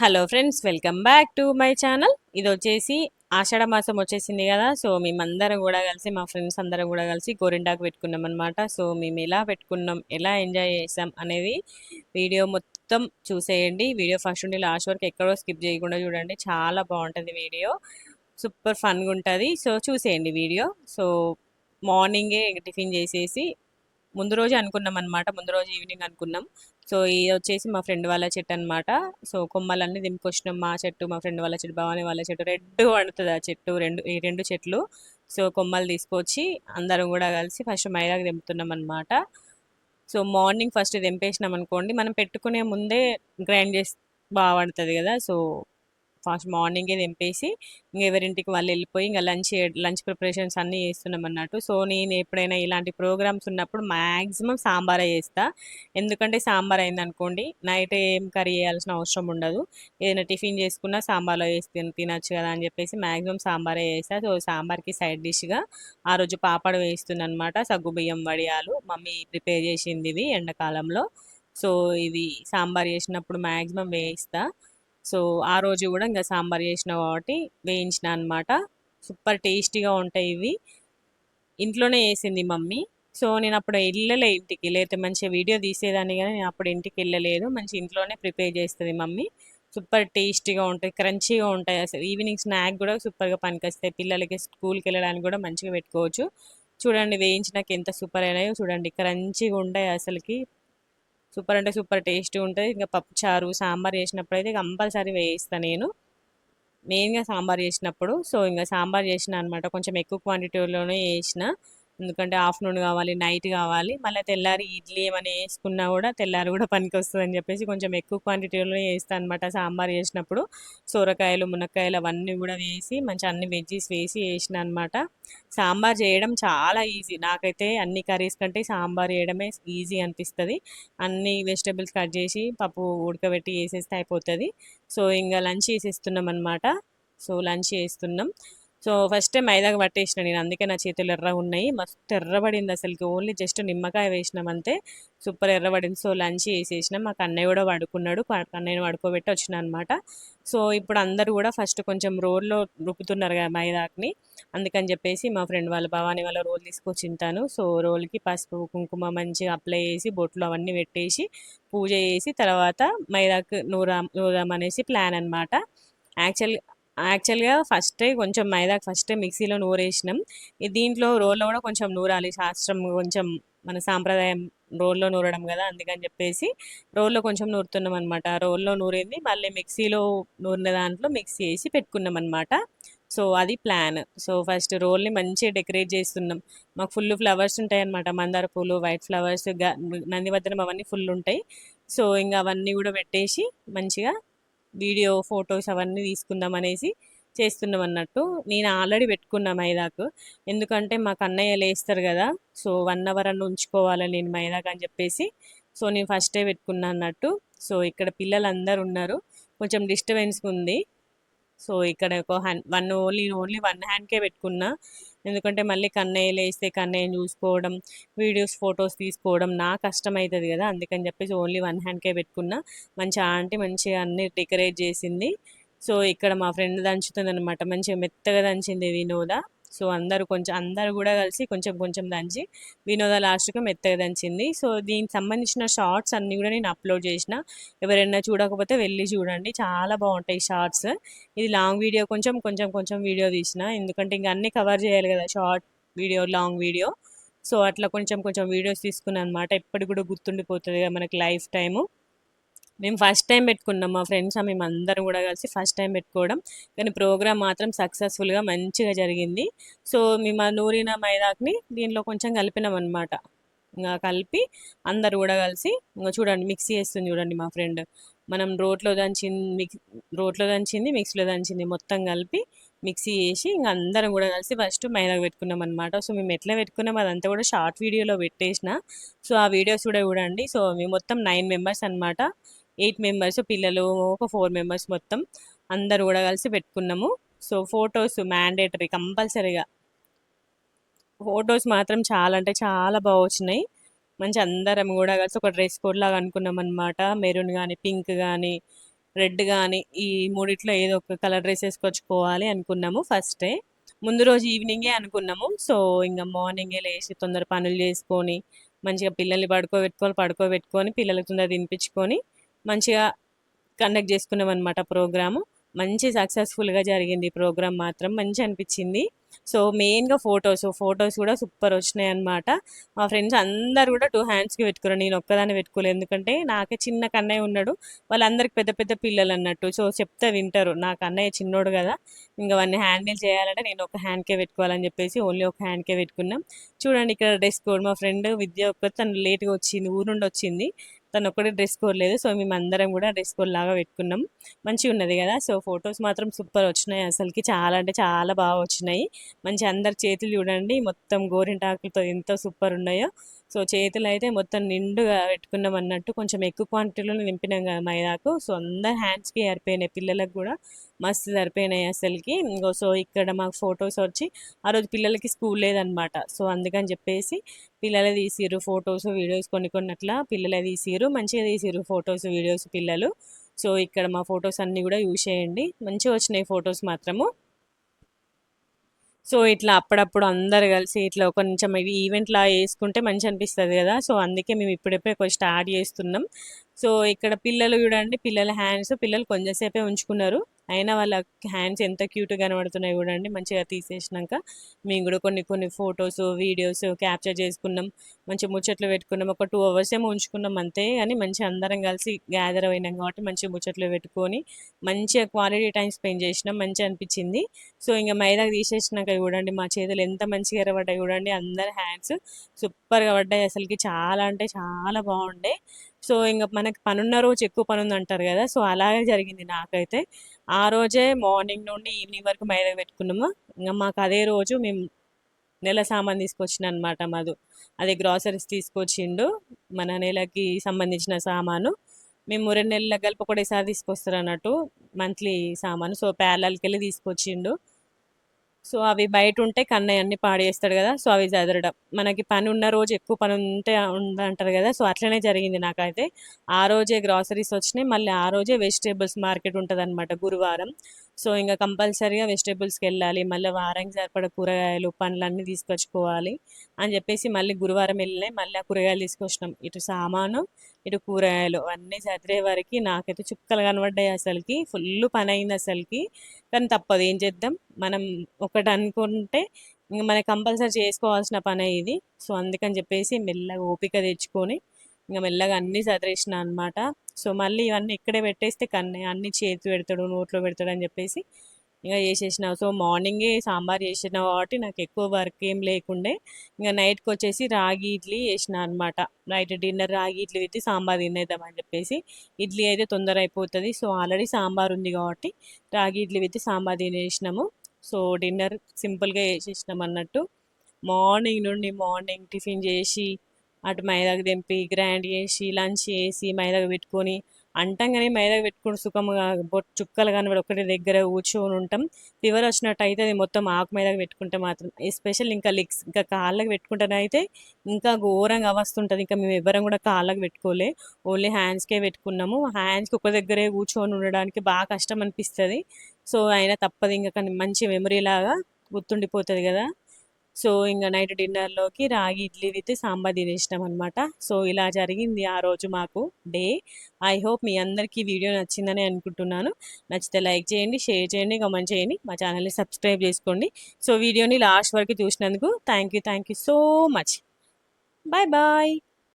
Hello friends, welcome back to my channel. ఇది వచ్చేసి ఆషాఢ మాసం వచ్చేసింది కదా. సో మేమందరం కూడా కలిసి, మా ఫ్రెండ్స్ అందరం కూడా కలిసి గోరింటాకు పెట్టుకున్నాం అనమాట. సో మేము ఎలా పెట్టుకున్నాం, ఎలా ఎంజాయ్ చేసాం అనేది వీడియో మొత్తం చూసేయండి. వీడియో ఫస్ట్ నుండి లాస్ట్ వరకు ఎక్కడో స్కిప్ చేయకుండా చూడండి. చాలా బాగుంటుంది వీడియో, సూపర్ ఫన్గా ఉంటుంది. సో చూసేయండి వీడియో. సో మార్నింగే టిఫిన్ చేసేసి ముందు రోజే అనుకున్నాం అనమాట. ముందు రోజు ఈవినింగ్ అనుకున్నాం. సో ఇది వచ్చేసి మా ఫ్రెండ్ వాళ్ళ చెట్టు అనమాట. సో కొమ్మలన్నీ దింపుకొచ్చినాం. మా చెట్టు, మా ఫ్రెండ్ వాళ్ళ చెట్టు, భవానీ వాళ్ళ చెట్టు రెడ్ పండుతుంది ఆ చెట్టు. ఈ రెండు చెట్లు. సో కొమ్మలు తీసుకొచ్చి అందరం కూడా కలిసి ఫస్ట్ మైదాకు దింపుతున్నాం అనమాట. సో మార్నింగ్ ఫస్ట్ దింపేసినాం అనుకోండి, మనం పెట్టుకునే ముందే గ్రైండ్ చేసి బాగా పడుతుంది కదా. సో ఫస్ట్ మార్నింగే దింపేసి ఇంక ఎవరింటికి వాళ్ళు వెళ్ళిపోయి ఇంకా లంచ్ ప్రిపరేషన్స్ అన్నీ చేస్తున్నాం అన్నట్టు. సో నేను ఎప్పుడైనా ఇలాంటి ప్రోగ్రామ్స్ ఉన్నప్పుడు మ్యాక్సిమం సాంబారే చేస్తా. ఎందుకంటే సాంబార్ అయిందనుకోండి, నైట్ ఏం కర్రీ చేయాల్సిన అవసరం ఉండదు. ఏదైనా టిఫిన్ చేసుకున్నా సాంబార్లో వేసి తినచ్చు కదా అని చెప్పేసి మ్యాక్సిమం సాంబారే చేస్తా. సో సాంబార్కి సైడ్ డిష్గా ఆ రోజు పాపడు వేస్తున్నా అనమాట. సగ్గుబియ్యం వడియాలు మమ్మీ ప్రిపేర్ చేసింది ఇది ఎండాకాలంలో. సో ఇది సాంబార్ చేసినప్పుడు మ్యాక్సిమం వేయిస్తా. సో ఆ రోజు కూడా ఇంకా సాంబార్ చేసిన కాబట్టి వేయించిన అనమాట. సూపర్ టేస్టీగా ఉంటాయి ఇవి. ఇంట్లోనే వేసింది మమ్మీ. సో నేను అప్పుడు వెళ్ళలే ఇంటికి, లేకపోతే మంచిగా వీడియో తీసేదాన్ని, కానీ నేను అప్పుడు ఇంటికి వెళ్ళలేదు. మంచి ఇంట్లోనే ప్రిపేర్ చేస్తుంది మమ్మీ. సూపర్ టేస్టీగా ఉంటాయి, క్రంచీగా ఉంటాయి. అసలు ఈవినింగ్ స్నాక్ కూడా సూపర్గా పనికొస్తాయి. పిల్లలకి స్కూల్కి వెళ్ళడానికి కూడా మంచిగా పెట్టుకోవచ్చు. చూడండి వేయించినాక ఎంత సూపర్ అయినాయో చూడండి, క్రంచీగా ఉంటాయి అసలుకి. సూపర్ అంటే సూపర్ టేస్టీ ఉంటుంది. ఇంకా పప్పు చారు సాంబార్ చేసినప్పుడు అయితే కంపల్సరీ వేయిస్తాను నేను, మెయిన్గా సాంబార్ చేసినప్పుడు. సో ఇంకా సాంబార్ చేసిన అనమాట, కొంచెం ఎక్కువ క్వాంటిటీలోనే వేసిన. ఎందుకంటే ఆఫ్టర్నూన్ కావాలి, నైట్ కావాలి, మళ్ళీ తెల్లారి ఇడ్లీ ఏమైనా వేసుకున్నా కూడా తెల్లారి కూడా పనికి వస్తుంది అని చెప్పేసి కొంచెం ఎక్కువ క్వాంటిటీలో వేస్తాను అనమాట సాంబార్ చేసినప్పుడు. సొరకాయలు, మునక్కాయలు అవన్నీ కూడా వేసి మంచి అన్ని వెజ్జీస్ వేసి వేసిన అనమాట. సాంబార్ చేయడం చాలా ఈజీ. నాకైతే అన్ని కర్రీస్ కంటే సాంబార్ చేయడమే ఈజీ అనిపిస్తుంది. అన్ని వెజిటేబుల్స్ కట్ చేసి పప్పు ఉడకబెట్టి వేసేస్తే అయిపోతుంది. సో ఇంకా లంచ్ చేసేస్తున్నాం అనమాట. సో లంచ్ చేస్తున్నాం. సో ఫస్ట్ టైం మైదాకు పట్టేసిన నేను, అందుకే నా చేతులు ఎర్రగా ఉన్నాయి. మస్తు ఎర్రబడింది అసలుకి. ఓన్లీ జస్ట్ నిమ్మకాయ వేసినాం అంతే, సూపర్ ఎర్రబడింది. సో లంచ్ చేసేసినాం. మా కన్నయ్య కూడా పడుకున్నాడు, కన్నయ్యని పడుకోబెట్టి వచ్చిన అనమాట. సో ఇప్పుడు అందరూ కూడా ఫస్ట్ కొంచెం రోల్లో రుబ్బుతున్నారు కదా మైదాకుని, అందుకని చెప్పేసి మా ఫ్రెండ్ వాళ్ళ భవానీ వాళ్ళ రోల్ తీసుకొచ్చి తింటాను. సో రోల్కి పసుపు కుంకుమ మంచిగా అప్లై చేసి బొట్లు అవన్నీ పెట్టేసి పూజ చేసి తర్వాత మైదాకు నూరామనేసి ప్లాన్ అనమాట. యాక్చువల్ యాక్చువల్గా ఫస్టే కొంచెం మైదాకు ఫస్టే మిక్సీలో నూరేసినాం. దీంట్లో రోల్లో కూడా కొంచెం నూరాలి, శాస్త్రం కొంచెం మన సాంప్రదాయం రోల్లో నూరడం కదా, అందుకని చెప్పేసి రోల్లో కొంచెం నూరుతున్నాం అనమాట. రోల్లో నూరింది మళ్ళీ మిక్సీలో నూరిన దాంట్లో మిక్సీ వేసి పెట్టుకున్నాం అనమాట. సో అది ప్లాన్. సో ఫస్ట్ రోల్ని మంచిగా డెకరేట్ చేస్తున్నాం. మాకు ఫుల్ ఫ్లవర్స్ ఉంటాయి అనమాట, మందార పూలు, వైట్ ఫ్లవర్స్, నందివర్ధనం అవన్నీ ఫుల్ ఉంటాయి. సో ఇంకా అవన్నీ కూడా పెట్టేసి మంచిగా వీడియో ఫొటోస్ అవన్నీ తీసుకుందాం అనేసి చేస్తున్నాం అన్నట్టు. నేను ఆల్రెడీ పెట్టుకున్నా మైదాకు, ఎందుకంటే మాకు అన్నయ్య లేస్తారు కదా. సో 1 అవర్ అన్న ఉంచుకోవాలి నేను మైదాకు అని చెప్పేసి. సో నేను ఫస్టే పెట్టుకున్నా అన్నట్టు. సో ఇక్కడ పిల్లలందరూ ఉన్నారు, కొంచెం డిస్టర్బెన్స్గా ఉంది. సో ఇక్కడ ఒక ఓన్లీ వన్ హ్యాండ్కే పెట్టుకున్నా. ఎందుకంటే మళ్ళీ కన్నయ్య లేస్తే కన్నయ్యని చూసుకోవడం, వీడియోస్ ఫొటోస్ తీసుకోవడం నాకు కష్టం అవుతుంది కదా, అందుకని చెప్పేసి ఓన్లీ వన్ హ్యాండ్కే పెట్టుకున్నా. మంచి ఆంటీ మంచిగా అన్ని డెకరేట్ చేసింది. సో ఇక్కడ మా ఫ్రెండ్ దంచుతుంది అనమాట, మంచిగా మెత్తగా దంచింది వినోద. సో అందరూ కూడా కలిసి కొంచెం కొంచెం దంచి వినోద లాస్ట్గా మెత్తగా దంచింది. సో దీనికి సంబంధించిన షార్ట్స్ అన్నీ కూడా నేను అప్లోడ్ చేసిన, ఎవరైనా చూడకపోతే వెళ్ళి చూడండి, చాలా బాగుంటాయి షార్ట్స్. ఇది లాంగ్ వీడియో, కొంచెం కొంచెం కొంచెం వీడియో తీసిన, ఎందుకంటే ఇంక అన్నీ కవర్ చేయాలి కదా, short video long video. So అట్లా కొంచెం కొంచెం వీడియోస్ తీసుకున్నాను అనమాట. ఎప్పటికి కూడా గుర్తుండిపోతుంది కదా మనకి లైఫ్ టైము. మేము ఫస్ట్ టైం పెట్టుకున్నాం, మా ఫ్రెండ్స్ మేము అందరం కూడా కలిసి ఫస్ట్ టైం పెట్టుకోవడం. కానీ ప్రోగ్రామ్ మాత్రం సక్సెస్ఫుల్గా మంచిగా జరిగింది. సో మేము ఆ నూరిన మైదాకుని దీంట్లో కొంచెం కలిపినాం అనమాట. ఇంకా కలిపి అందరు కూడా కలిసి ఇంకా చూడండి మిక్సీ చేస్తుంది చూడండి మా ఫ్రెండ్. మనం రోట్లో దంచింది మిక్సీలో దంచింది మొత్తం కలిపి మిక్సీ చేసి ఇంకా అందరం కూడా కలిసి ఫస్ట్ మైదాకు పెట్టుకున్నాం అనమాట. సో మేము ఎట్లా పెట్టుకున్నాం అదంతా కూడా షార్ట్ వీడియోలో పెట్టేసిన. సో ఆ వీడియోస్ కూడా చూడండి. సో మేము మొత్తం 9 మెంబర్స్ అనమాట. 8 మెంబర్స్ పిల్లలు, ఒక 4 మెంబర్స్ మొత్తం అందరు కూడా కలిసి పెట్టుకున్నాము. సో ఫొటోస్ మ్యాండేటరీ, కంపల్సరీగా ఫొటోస్ మాత్రం చాలా అంటే చాలా బాగా వచ్చినాయి. మంచి అందరం కూడా కలిసి ఒక డ్రెస్ కోడ్ లాగా అనుకున్నాం అనమాట. మెరూన్ కానీ పింక్ కానీ రెడ్ కానీ ఈ మూడిట్లో ఏదో ఒక కలర్ డ్రెస్ వేసుకొచ్చుకోవాలి అనుకున్నాము ఫస్టే. ముందు రోజు ఈవినింగే అనుకున్నాము. సో ఇంకా మార్నింగే లేచి తొందర పనులు చేసుకొని మంచిగా పిల్లల్ని పడుకోబెట్టుకొని పిల్లలకి తొందర తినిపించుకొని మంచిగా కండక్ట్ చేసుకున్నాం అనమాట ప్రోగ్రాము. మంచి సక్సెస్ఫుల్గా జరిగింది ప్రోగ్రామ్ మాత్రం మంచి అనిపించింది. సో మెయిన్గా ఫొటోస్ కూడా సూపర్ వచ్చినాయి అనమాట. మా ఫ్రెండ్స్ అందరు కూడా 2 హ్యాండ్స్కి పెట్టుకున్నారు, నేను ఒక్కదాన్ని పెట్టుకోలేదు. ఎందుకంటే నాకే చిన్న కన్నయ్య ఉన్నాడు, వాళ్ళందరికి పెద్ద పెద్ద పిల్లలు అన్నట్టు. సో చెప్తే వింటారు, నాకు అన్నయ్య చిన్నోడు కదా, ఇంకా వాడిని హ్యాండిల్ చేయాలంటే నేను ఒక హ్యాండ్కే పెట్టుకోవాలని చెప్పేసి ఓన్లీ ఒక హ్యాండ్కే పెట్టుకున్నాం. చూడండి ఇక్కడ డ్రెస్ కోడ్, మా ఫ్రెండ్ విద్య ఒక్కటి తను లేట్గా వచ్చింది, ఊరు నుండి వచ్చింది, తను ఒక్కడే డ్రెస్ కోడ్ లేదు. సో మేము అందరం కూడా డ్రెస్ కోడ్ లాగా పెట్టుకున్నాం. మంచిగా ఉన్నది కదా. సో ఫొటోస్ మాత్రం సూపర్ వచ్చినాయి, అసలుకి చాలా అంటే చాలా బాగా వచ్చినాయి. మంచి అందరి చేతులు చూడండి మొత్తం గోరింటాకులతో ఎంత సూపర్ ఉన్నాయో. సో చేతులు అయితే మొత్తం నిండుగా పెట్టుకున్నాం అన్నట్టు, కొంచెం ఎక్కువ క్వాంటిటీలో నింపినాం కదా మైదాకు. సో అందరు హ్యాండ్స్కి సరిపోయినాయి, పిల్లలకు కూడా మస్తు సరిపోయినాయి అసలుకి. ఇంకో సో ఇక్కడ మాకు ఫొటోస్ వచ్చి ఆ రోజు పిల్లలకి స్కూల్ లేదనమాట. సో అందుకని చెప్పేసి పిల్లలే తీసిర్రు ఫొటోస్ వీడియోస్, కొన్ని కొన్ని అట్లా పిల్లలే తీసిర్రు, మంచిగా తీసిర్రు ఫొటోస్ వీడియోస్ పిల్లలు. సో ఇక్కడ మా ఫొటోస్ అన్నీ కూడా యూజ్ చేయండి, మంచిగా వచ్చినాయి ఫొటోస్ మాత్రము. సో ఇట్లా అప్పుడప్పుడు అందరు కలిసి ఇట్లా కొంచెం ఇవి ఈవెంట్లా వేసుకుంటే మంచి అనిపిస్తుంది కదా. సో అందుకే మేము ఇప్పుడెప్పుడే కొంచెం స్టార్ట్ చేస్తున్నాం. సో ఇక్కడ పిల్లలు చూడండి, పిల్లల హ్యాండ్స్ పిల్లలు కొంచెంసేపే ఉంచుకున్నారు, అయినా వాళ్ళ హ్యాండ్స్ ఎంత క్యూట్గా కనబడుతున్నాయి చూడండి. మంచిగా తీసేసినాక మేము కూడా కొన్ని కొన్ని ఫొటోస్ వీడియోస్ క్యాప్చర్ చేసుకున్నాం, మంచి ముచ్చట్లు పెట్టుకున్నాం. ఒక 2 hours ఏమో ఉంచుకున్నాం అంతే, కానీ మంచిగా అందరం కలిసి గ్యాదర్ అయినాం కాబట్టి మంచిగా ముచ్చట్లు పెట్టుకొని మంచిగా క్వాలిటీ టైం స్పెండ్ చేసినాం, మంచిగా అనిపించింది. సో ఇంకా మైదాకు తీసేసినాక చూడండి మా చేతులు ఎంత మంచిగా ఎర్రబడ్డాయి చూడండి, అందరి హ్యాండ్స్ సూపర్గా పడ్డాయి అసలుకి, చాలా అంటే చాలా బాగుండే. సో ఇంక మనకి పనున్న రోజు ఎక్కువ పని ఉంది అంటారు కదా, సో అలాగే జరిగింది నాకైతే. ఆ రోజే మార్నింగ్ నుండి ఈవినింగ్ వరకు మైదాకు పెట్టుకున్నాము. ఇంకా మాకు అదే రోజు మేము నెల సామాన్ తీసుకొచ్చిన అనమాట మధు, అది గ్రాసరీస్ తీసుకొచ్చిండు, మన నెలకి సంబంధించిన సామాను. మేము 2 నెలలకు కలిపి ఒకటేసారి తీసుకొస్తారు అన్నట్టు మంత్లీ సామాను. సో ప్యారలల్కి వెళ్ళి తీసుకొచ్చిండు. సో అవి బయట ఉంటే కన్నయ్య అన్ని పాడేస్తాడు కదా, సో అవి చదరడం మనకి పని ఉన్న రోజు ఎక్కువ పని ఉంటే ఉందంటారు కదా. సో అట్లనే జరిగింది నాకైతే. ఆ రోజే గ్రాసరీస్ వచ్చినాయి, మళ్ళీ ఆ రోజే వెజిటేబుల్స్ మార్కెట్ ఉంటుంది అనమాట గురువారం. సో ఇంకా కంపల్సరీగా వెజిటేబుల్స్కి వెళ్ళాలి, మళ్ళీ వారానికి సరిపడ కూరగాయలు పండ్లు అన్నీ తీసుకొచ్చుకోవాలి అని చెప్పేసి మళ్ళీ గురువారం వెళ్ళినాయి. మళ్ళీ ఆ కూరగాయలు తీసుకొచ్చినాం, ఇటు సామాను ఇటు కూరగాయలు అన్నీ చదిరే వరకు నాకైతే చుక్కలు కనబడ్డాయి అసలుకి, ఫుల్ పని అయింది అసలుకి. కానీ తప్పదు, ఏం చేద్దాం మనం, ఒకటి అనుకుంటే ఇంక మనకి కంపల్సరీ చేసుకోవాల్సిన పనే ఇది. సో అందుకని చెప్పేసి మెల్లగా ఓపిక తెచ్చుకొని ఇంకా మెల్లగా అన్నీ చదిరేసిన అనమాట. సో మళ్ళీ ఇవన్నీ ఇక్కడే పెట్టేస్తే కన్నయ్య అన్ని చేతి పెడతాడు నోట్లో పెడతాడు అని చెప్పేసి ఇంకా చేసేసిన. సో మార్నింగే సాంబార్ చేసిన కాబట్టి నాకు ఎక్కువ వర్క్ ఏం లేకుండే. ఇంకా నైట్కి వచ్చేసి రాగి ఇడ్లీ చేసిన అనమాట. నైట్ డిన్నర్ రాగి ఇడ్లీ పెట్టి సాంబార్ తినేద్దామని చెప్పేసి. ఇడ్లీ అయితే తొందర అయిపోతుంది, సో ఆల్రెడీ సాంబార్ ఉంది కాబట్టి రాగి ఇడ్లీ పెట్టి సాంబార్ తినేసినాము. సో డిన్నర్ సింపుల్గా చేసేసినాం అన్నట్టు. మార్నింగ్ టిఫిన్ చేసి అటు మైదాకు తెంపి గ్రైండ్ చేసి లంచ్ చేసి మైదాకు పెట్టుకొని అంటాం, కానీ మైదాకు పెట్టుకుని సుఖంగా చుక్కలు కనబడి ఒకటి దగ్గర కూర్చొని ఉంటాం. ఫీవర్ వచ్చినట్టు అయితే అది మొత్తం ఆకు మైదాకు పెట్టుకుంటే మాత్రం ఎస్పెషల్ ఇంకా లెగ్స్ ఇంకా కాళ్ళకి పెట్టుకుంటేనే అయితే ఇంకా ఘోరంగా అవస్తుంటుంది. ఇంకా మేము ఎవ్వరం కూడా కాళ్ళకి పెట్టుకోలే, ఓన్లీ హ్యాండ్స్కే పెట్టుకున్నాము. హ్యాండ్స్కి ఒక దగ్గరే కూర్చొని ఉండడానికి బాగా కష్టం అనిపిస్తుంది. సో అయినా తప్పదు ఇంకా, కానీ మంచి మెమరీ లాగా గుర్తుండిపోతుంది కదా. సో ఇంక నైట్ డిన్నర్లోకి రాగి ఇడ్లీ విత్ సాంబార్ తినేసినాం అనమాట. సో ఇలా జరిగింది ఆ రోజు మాకు డే. ఐ హోప్ మీ అందరికీ ఈ వీడియో నచ్చిందని అనుకుంటున్నాను. నచ్చితే లైక్ చేయండి, షేర్ చేయండి, కామెంట్ చేయండి, మా ఛానల్ని సబ్స్క్రైబ్ చేసుకోండి. సో వీడియోని లాస్ట్ వరకు చూసినందుకు thank you so much. Bye bye.